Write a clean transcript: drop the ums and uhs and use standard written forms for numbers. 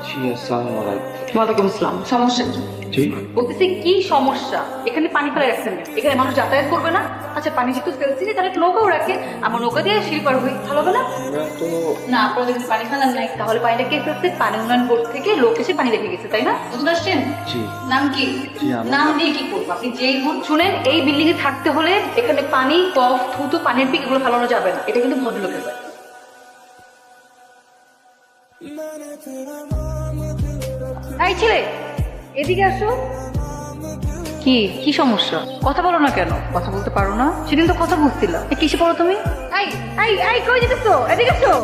জি আসসালামু আলাইকুম। ওয়ালাইকুম আসসালাম। সমস্যা কি? জি বলতেছি কি সমস্যা? এখানে পানি ফেলে রাখছেন কেন? এখানে মানুষ যাতায়াত করবে না? আচ্ছা পানি যেহেতু ফেলছি তাহলে একটা নৌকাও রাখে, আমার নৌকা দিয়ে সিঁড়ি পার হই, ভালো হবে না? আমরা তো না আপনারা যদি পানি ফেলান নাই তাহলে পানিটা কে ফেলছে? পানি উন্নয়ন বোর্ড থেকে লোক এসে পানি রেখে গেছে, তাই না? বুঝতে পারছেন? জি নাম কি? জি, আমার নাম দিয়ে কি করবো? আপনি যেই হন, শুনেন এই বিল্ডিং এ থাকতে হলে এখানে পানি, কফ, থুতু, পানির পিক এগুলো ফেলানো যাবে না, এটা কিন্তু ভদ্রলোকের ব্যাপার। এই ছেলে এদিকে আসো। কি কি সমস্যা? কথা বলো না কেন? কথা বলতে পারো না? সেদিন তো কথা বুঝছিলা, কিসে পড়ো তুমি? এই এই এই কই যেতেছো? এদিকে এসো।